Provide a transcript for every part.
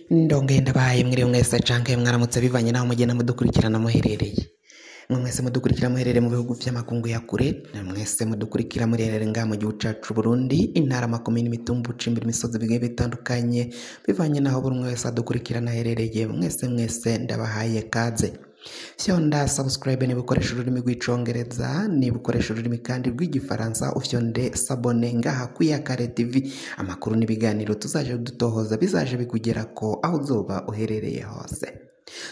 Ndongenda baye mwiriwe mwese canke mwaramutse bivanye naho mugenda mudukurikirana muherereye. Mwese mudukurikira muherereye mu bihugu vy'amakungu ya kure, mwese mudukurikira muherereye ngaha mu gihugu cacu Burundi, intara makomine imitumba cimbiri imisozi bigiye bitandukanye, bivanye naho buri wese adukurikirana aherereye. Mwese ndabahaye kaze. Fyonda subscribe ni bukoresha ururimi rw'icongereza, ni bukoresha ururimi kandi rw'igifaransa, ufyonde sabone ngaha kuyakare TV. Amakuru n'ibiganiro tuzaje dutohoza bizaje bikugerako aho uzoba uherereye hose.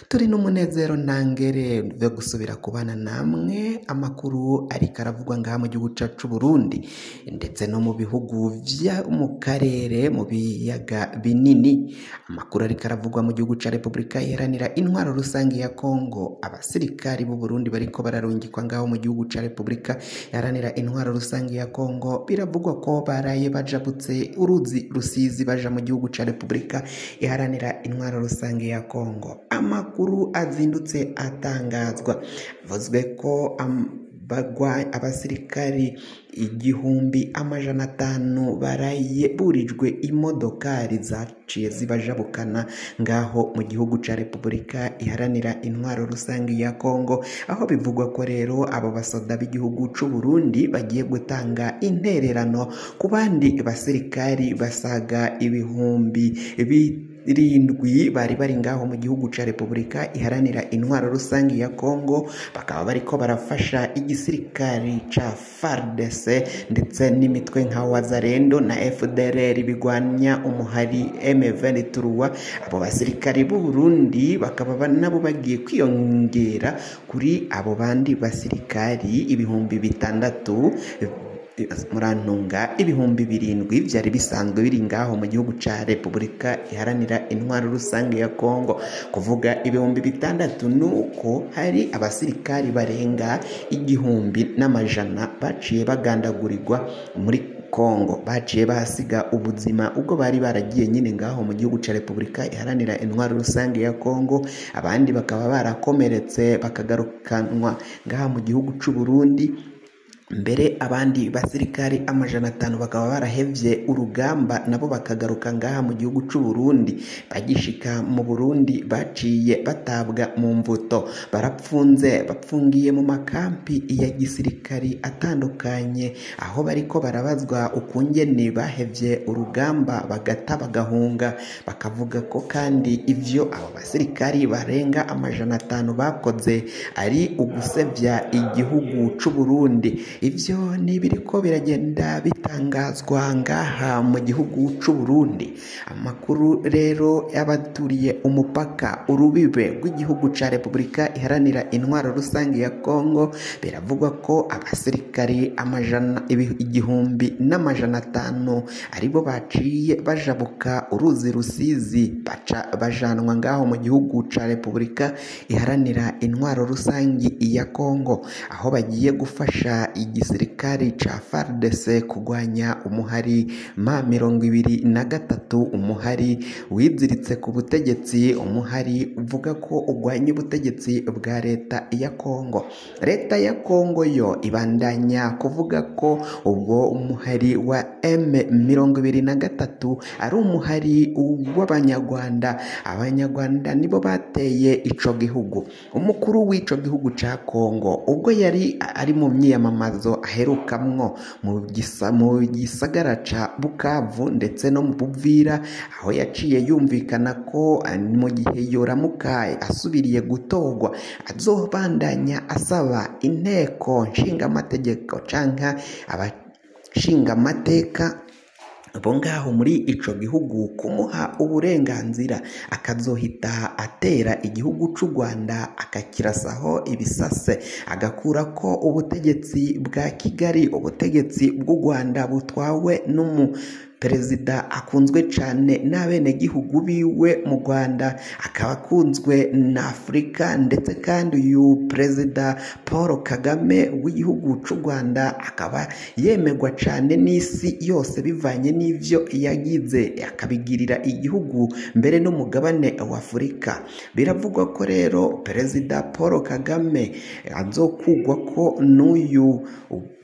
Turi n'umunezero ntangere vyo gusubira kubana namwe. Amakuru ariko aravugwa ngaha mu gihugu cacu Burundi ndetse no mu bihugu vya mu karere mu biyaga binini. Amakuru ariko aravugwa mu gihugu ca Republika Iharanira Intwaro Rusangi ya Kongo. Abasirikari b'u Burundi bariko bararungikwa ngaho mu gihugu ca Republika Iharanira Intwaro Rusangi ya Kongo. Biravugwa ko baraye bajabutse uruzi Rusizi baja mu gihugu ca Republika Iharanira Intwaro Rusangi ya Kongo. Amakuru azindutse atangazwa vuzwe ko abasirikari 1500 baraye burijwe imodokari zaciye zibajabukana ngaho mu gihugu ca Republika Iharanira Intwaro Rusangi ya Kongo, aho bivugwa ko rero abo basoda b'igihugu c'u Burundi bagiye gutanga intererano ku bandi basirikari basaga ibihumbi birindwi bari ngaho mu gihugu ca Republika Iharanira Intwaro Rusangi ya Kongo, bakaba bariko barafasha igisirikari ca FARDC ndetse n'imitwe nka Wazalendo na FDLR bigwanya umuhari M23. Abo basirikari b'u Burundi bakaba nabo bagiye kwiyongera kuri abo bandi basirikari 6,000 murantunga 7,000 vyari bisanzwe biri ngaho mu gihugu ca Republika Iharanira Intwaro Rusangi ya Kongo. Kuvuga 6,000 nuko hari abasirikari barenga 1,100 baciye bagandagurirwa muri Kongo, baciye bahasiga ubuzima ubwo bari baragiye nyine ngaho mu gihugu ca Republika Iharanira Intwaro Rusangi ya Kongo. Abandi bakaba barakomeretse bakagarukanwa ngaha mu gihugu c'u Burundi. Mbere abandi basirikari 500 bakaba barahevye urugamba nabo bakagaruka ngaha mu gihugu c'u Burundi. Bagishika mu Burundi baciye batabwa mu mvuto, bapfungiye mu makampi ya gisirikari atandukanye, aho bariko barabazwa ukungene bahevye urugamba bagata bagahunga. Bakavuga ko kandi ivyo abo basirikari barenga 500 bakoze ari ugusevya igihugu c'u Burundi. Ivyo ni biriko biragenda bitangazwa ngaha mu gihugu c'u Burundi. Amakuru rero yabaturiye umupaka urubibe rw'igihugu ca Republika Iharanira Intwaro Rusangi ya Kongo, biravugwa ko abasirikari 1,500 aribo baciye bajabuka uruzi Rusizi bajanwa ngaho mu gihugu ca Republika Iharanira Intwaro Rusangi ya Kongo, aho bagiye gufasha igisirikari ca FARDC kugwanya umuhari M23, umuhari wiziritse ku butegetsi, umuhari uvuga ko ugwanya ubutegetsi bwa leta ya Kongo. Leta ya Kongo yo ibandanya kuvuga ko ubwo umuhari wa M23 ari umuhari w'Abanyarwanda. Abanyarwanda nibo bateye ico gihugu. Umukuru w'ico gihugu ca Kongo ubwo yari ari mu myiyamamazo aherukamwo mu gisagara ca Bukavu ndetse no mu Buvira, aho yaciye yumvikana ko mu gihe yoramuka asubiriye gutorwa azobandanya asaba inteko nshingamateka canka abashingamateka bo ngaho muri ico gihugu kumuha uburenganzira akazohita atera igihugu c'u Rwanda akakirasaho ibisase, agakura ko ubutegetsi bwa Kigali, ubutegetsi bw'u Rwanda butwawe perezida akunzwe cyane n'abene gihugu biwe mu Rwanda, akaba akunzwe na Afrika ndetse kandi uyu perezida Paul Kagame w'igihugu c'u Rwanda akaba yemegwa cyane n'isi yose bivanye n'ivyo yagize akabigirira igihugu mbere n'umugabane wa Afrika. Biravugwa ko rero perezida Paul Kagame azokugwa ko n'uyu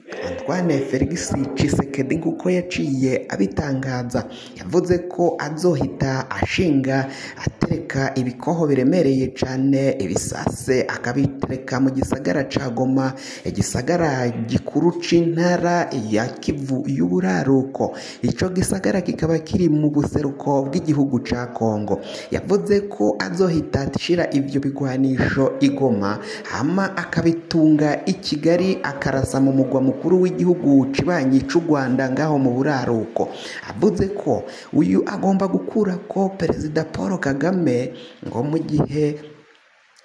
Antoine Felix Tshisekedi nk'uko yaciye abitangaza yavuze ko azohita ashinga atereka ibikoho biremereye cyane ibisase akabitereka mu gisagara ca Goma, igisagara gikuru c'intara ya Kivu y'uburaruko. Ico gisagara kikaba kiri mu buseruko bw'igihugu ca Kongo. Yavuze ko azohita ashira ivyo bigwanisho i Goma hama akabitunga i Kigali akarasa mu mugwa mukuru w'igihugu cibanyi c'u Rwanda ngaho mu buraruko. Avuze ko uyu agomba gukura ko Perezida Paul Kagame ngo mu gihe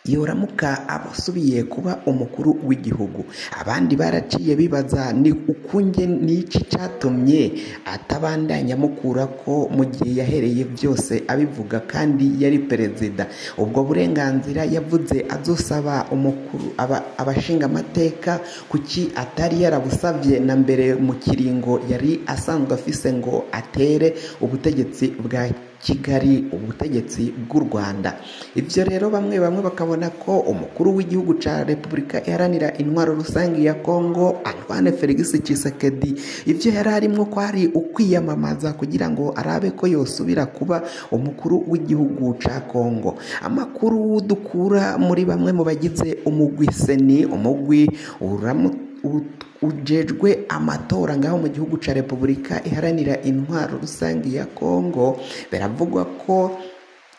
yoramuka abasubiye kuba umukuru w'igihugu. Abandi baraciye bibaza ni ukunge n'iki cyatumye atabandanya mukura ko mu gihe yahereye byose abivuga kandi yari perezida. Ubwo burenganzira yavuze azosaba umukuru abashinga amateka kuki atari yarabusavye na mbere mu kiringo yari asanzwe afise ngo atere ubutegetsi bwa Kigali, ubutegetsi bw'u Rwanda. Ivyo rero bamwe bakabona ko umukuru w'igihugu ca Repubulika iharanira intwaro rusangi ya Kongo Antoine Felix Tshisekedi ivyo yari arimwo ko ari ukwiyamamaza kugira ngo arabe ko yosubira kuba umukuru w'igihugu ca Kongo. Amakuru dukura muri bamwe mu bagize umugwi seni, umugwi ujejwe amatora ngaho mu gihugu ca Repubulika iharanira intwaro rusangi ya Kongo, biravugwa ko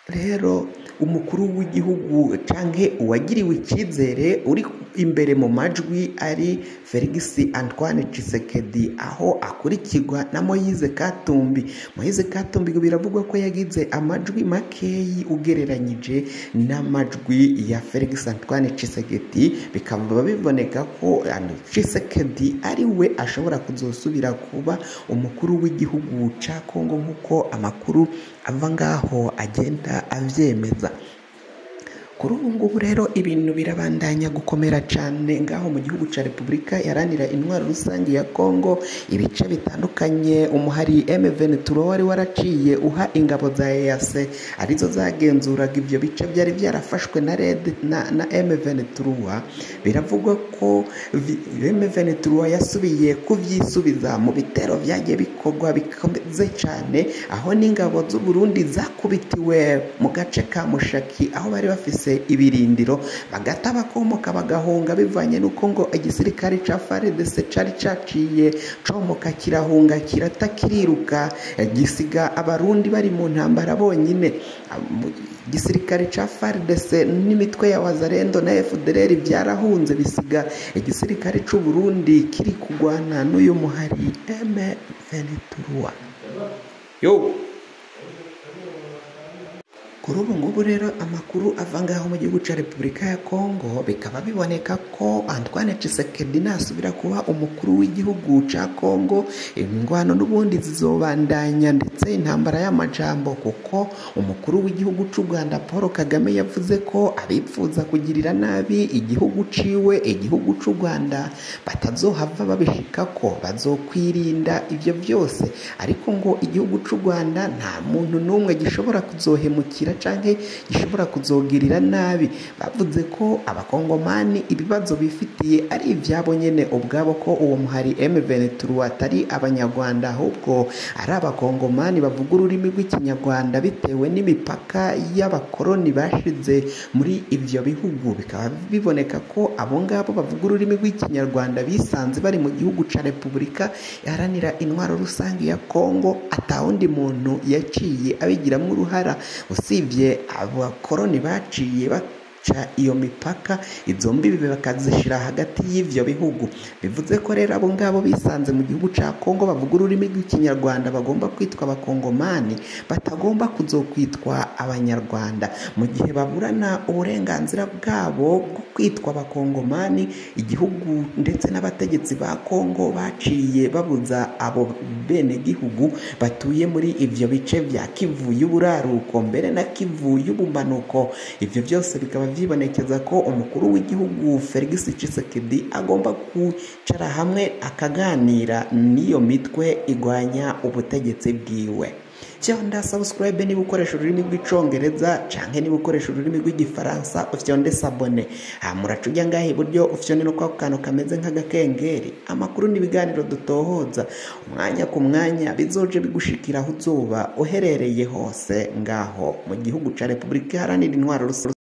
rero umukuru w'igihugu canke uwagiriwe icyizere uri imbere mu majwi ari Felix Antoine Tshisekedi, aho akurikirwa na Moise Katumbi. Moise Katumbi biravugwa ko yagize amajwi makeyi ugereranyije n'amajwi ya Felix Antoine Tshisekedi, bikaba biboneka ko Tshisekedi ari we ashobora kuzosubira kuba umukuru w'igihugu ca Kongo nk'uko amakuru ava ngaho agenda avyemeza. Kuri ubu ngubu rero ibintu birabandanya gukomera cyane ngaho mu gihugu ca Repubulika iharanira intwaro rusangi ya Kongo. Ibice bitandukanye umuhari M23 wari waraciye uha ingabo za EAC arizo zagenzuraga ivyo bice byari byarafashwe na M23. Biravugwa ko M23 yasubiye kuvyisubiza mu bitero byagiye bikorwa bikomeze cyane, aho n'ingabo z'u Burundi zakubitiwe mu gace ka Mushaki aho bari bafise ibirindiro bagata bakomoka bagahunga bivanye nuko ngo igisirikare ca FARDC cari caciye comoka kirahunga kirata kiriruka gisiga abarundi bari mu ntambara bonyine. Igisirikare ca FARDC n'imitwe ya Wazalendo na FDLR byarahunze bisiga igisirikare c'u Burundi kiri kugwana n'uyu muhari M23. Kuri ubu ngubu rero amakuru ava ngaho mu gihugu ca Repubulika ya Kongo bikaba biboneka ko Antoine Tshisekedi nasubira kuba umukuru w'igihugu ca Kongo, ingwano n'ubundi zizobandanya ndetse intambara y'amajambo, kuko umukuru w'igihugu c'u Rwanda Paul Kagame yavuze ko abipfuza kugirira nabi igihugu ciwe, igihugu c'u Rwanda batazohava babishikako, bazokwirinda ivyo byose. Ariko ngo igihugu c'u Rwanda nta muntu n'umwe gishobora kuzohemukira canke gishobora kuzogirira nabi. Bavuze ko abakongomani ibibazo bifitiye ari ivyabo nyene ubwabo, ko uwo muhari M23 atari abanyarwanda ahubwo ari abakongomani bavuga ururimi rw'ikinyarwanda bitewe n'imipaka y'abakoroni bashize muri ivyo bihugu. Bikaba biboneka ko abo ngabo bavuga ururimi rw'ikinyarwanda bisanze bari mu gihugu ca Repubulika iharanira intwaro rusangi ya Kongo, atawundi muntu yaciye abigiramwo uruhara usibye abakoroni baciye baca iyo mipaka, izo mbibi bakazishira hagati y'ivyo bihugu. Bivuze ko rero abo ngabo bisanze mu gihugu ca Kongo bavuga ururimi rw'ikinyarwanda bagomba kwitwa abakongomani, batagomba kuzokwitwa abanyarwanda. Mu gihe baburana uburenganzira bwabo bwo kwitwa abakongomani, igihugu ndetse n'abategetsi ba Kongo baciye babuza abo bene gihugu batuye muri ivyo bice vya Kivu y'uburaruko mbere na Kivu y'ubumanuko. Ivyo byose bikaba vyibonekeza ko umukuru w'igihugu Felix Tshisekedi agomba kwicara hamwe akaganira n'iyo mitwe igwanya ubutegetsi bwiwe. fyonda subscribe niba ukoresha ururimi rw'icongereza canke niba ukoresha ururimi rw'igifaransa ufyonde sabone. Muraca ujya ngaha iburyo ufyonde no kwa kantu kameze nk'agakengeri, amakuru n'ibiganiro dutohoza umwanya ku mwanya bizoje bigushikira aho uzoba uherereye hose ngaho mu gihugu ca Repubulika Iharanira Intwaro Rusange